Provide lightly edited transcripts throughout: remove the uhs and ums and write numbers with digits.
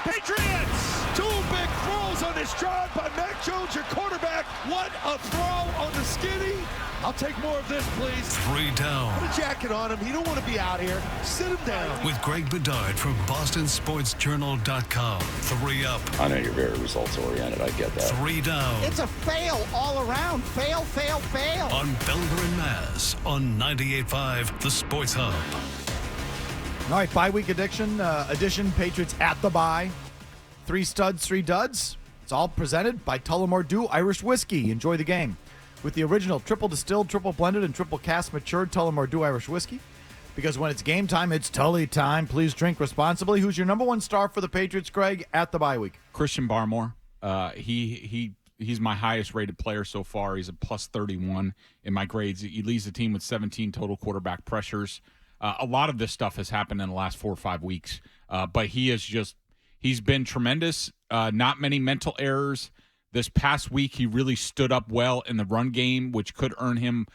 Patriots! Two big throws on this drive by Mac Jones, your quarterback. What a throw on the skinny. I'll take more of this, please. 3 down. Put a jacket on him. He don't want to be out here. Sit him down. With Greg Bedard from BostonSportsJournal.com. 3 up. I know you're very results-oriented. I get that. 3 down. It's a fail all around. Fail, fail, fail. On Felger and Mazz on 98.5 The Sports Hub. All right, bye-week edition, Patriots at the bye. 3 studs, 3 duds. It's all presented by Tullamore Dew Irish Whiskey. Enjoy the game with the original triple distilled, triple blended, and triple cask matured Tullamore Dew Irish Whiskey. Because when it's game time, it's Tully time. Please drink responsibly. Who's your number 1 star for the Patriots, Greg, at the bye week? Christian Barmore. He's my highest rated player so far. He's a plus 31 in my grades. He leads the team with 17 total quarterback pressures. A lot of this stuff has happened in the last 4 or 5 weeks, but he's been tremendous. Not many mental errors. This past week, he really stood up well in the run game, which could earn him,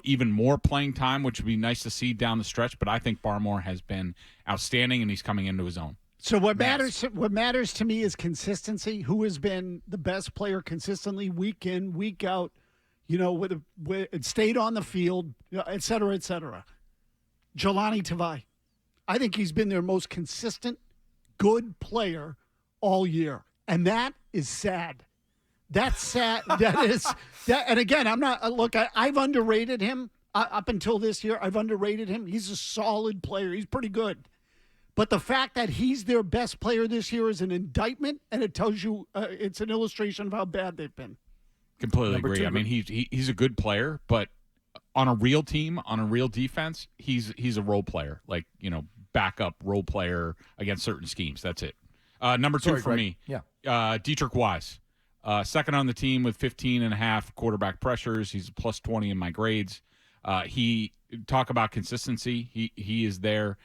even more playing time, which would be nice to see down the stretch. But I think Barmore has been outstanding, and he's coming into his own. So what matters to me is consistency. Who has been the best player consistently, week in, week out? With stayed on the field, et cetera, et cetera. Jelani Tavai. I think he's been their most consistent, good player all year, and that is sad. That's sad. That is that. And again, I've underrated him up until this year. I've underrated him. He's a solid player. He's pretty good. But the fact that he's their best player this year is an indictment, and it tells you it's an illustration of how bad they've been. Completely agree. I mean, he's a good player, but on a real team, on a real defense, he's a role player, backup role player against certain schemes. That's it. Number 2 for me, Dietrich Wise. Second on the team with 15.5 quarterback pressures. He's a plus 20 in my grades. Talk about consistency. He is there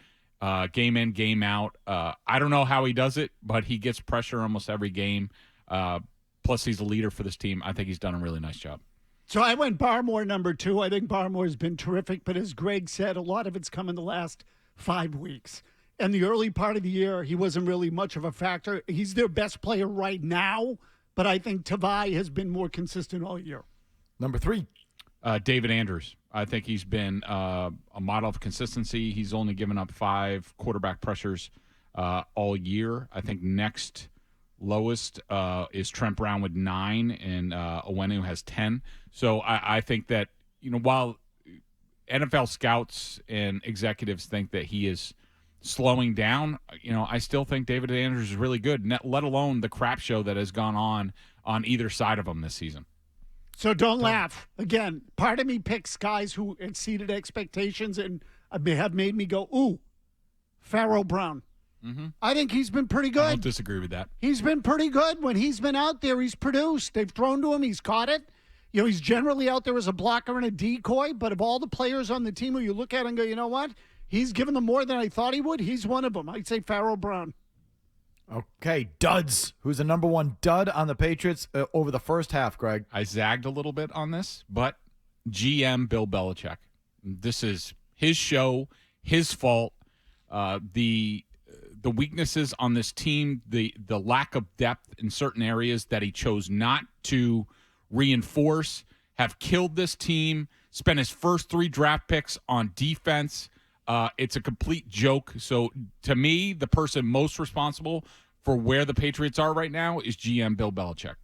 game in, game out. I don't know how he does it, but he gets pressure almost every game. Plus, he's a leader for this team. I think he's done a really nice job. So I went Barmore number 2. I think Barmore's been terrific, but as Greg said, a lot of it's come in the last 5 weeks. And the early part of the year, he wasn't really much of a factor. He's their best player right now, but I think Tavai has been more consistent all year. Number 3. David Andrews. I think he's been a model of consistency. He's only given up 5 quarterback pressures all year. I think next lowest is Trent Brown with 9, and Owenu has 10. So I think that, while NFL scouts and executives think that he is slowing down, I still think David Andrews is really good, let alone the crap show that has gone on either side of him this season. So don't laugh. Again, part of me picks guys who exceeded expectations and have made me go, ooh, Pharaoh Brown. Mm-hmm. I think he's been pretty good. I don't disagree with that. He's been pretty good. When he's been out there, he's produced. They've thrown to him. He's caught it. He's generally out there as a blocker and a decoy, but of all the players on the team who you look at and go, you know what? He's given them more than I thought he would. He's one of them. I'd say Pharaoh Brown. Okay, duds. Who's the number 1 dud on the Patriots over the first half, Greg? I zagged a little bit on this, but GM Bill Belichick. This is his show, his fault. The weaknesses on this team, the lack of depth in certain areas that he chose not to reinforce, have killed this team. Spent his first 3 draft picks on defense. It's a complete joke. So to me, the person most responsible for where the Patriots are right now is GM Bill Belichick.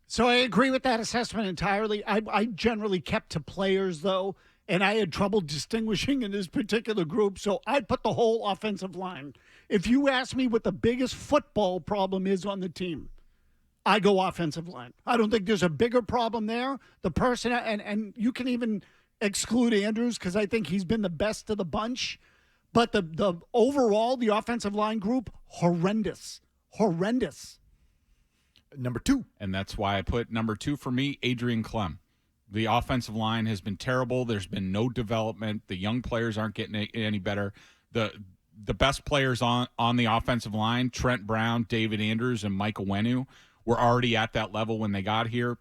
So I agree with that assessment entirely. I generally kept to players, though, and I had trouble distinguishing in this particular group. So I'd put the whole offensive line. If you ask me what the biggest football problem is on the team, I go offensive line. I don't think there's a bigger problem there. The person, and you can even exclude Andrews because I think he's been the best of the bunch. But the overall, the offensive line group, horrendous. Number 2. And that's why I put number 2 for me, Adrian Clem. The offensive line has been terrible. There's been no development. The young players aren't getting any better. The best players on the offensive line, Trent Brown, David Andrews, and Mike Owenu, were already at that level when they got here.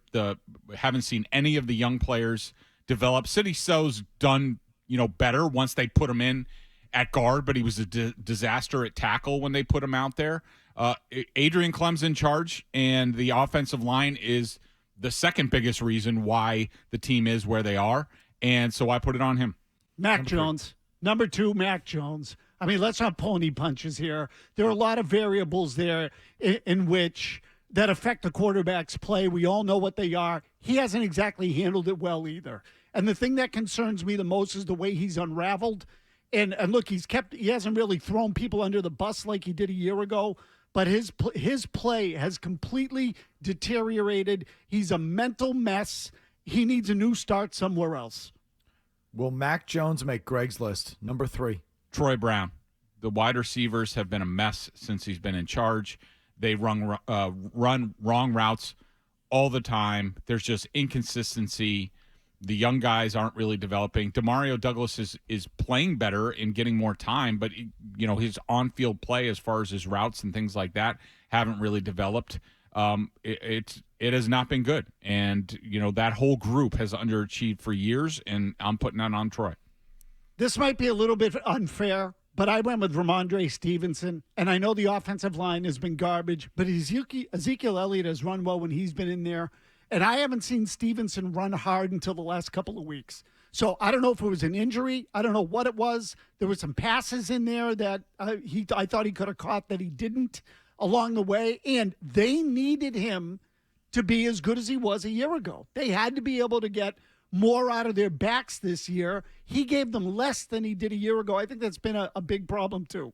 Haven't seen any of the young players develop. City So's done, better once they put him in at guard, but he was a disaster at tackle when they put him out there. Adrian Clem's in charge, and the offensive line is the second biggest reason why the team is where they are, and so I put it on him. Mac Jones. Number 2, Mac Jones. I mean, let's not pull any punches here. There are a lot of variables there in which that affect the quarterback's play. We all know what they are. He hasn't exactly handled it well either. And the thing that concerns me the most is the way he's unraveled. And look, he hasn't really thrown people under the bus like he did a year ago, but his play has completely deteriorated. He's a mental mess. He needs a new start somewhere else. Will Mac Jones make Greg's list? Number 3. Troy Brown. The wide receivers have been a mess since he's been in charge. They run wrong routes all the time. There's just inconsistency. The young guys aren't really developing. Demario Douglas is playing better and getting more time, but his on-field play as far as his routes and things like that haven't really developed. It has not been good, and that whole group has underachieved for years, and I'm putting that on Troy. This might be a little bit unfair, but I went with Ramondre Stevenson, and I know the offensive line has been garbage, but Ezekiel Elliott has run well when he's been in there, and I haven't seen Stevenson run hard until the last couple of weeks. So I don't know if it was an injury. I don't know what it was. There were some passes in there that I thought he could have caught that he didn't along the way, and they needed him to be as good as he was a year ago. They had to be able to get more out of their backs this year. He gave them less than he did a year ago. I think that's been a big problem too.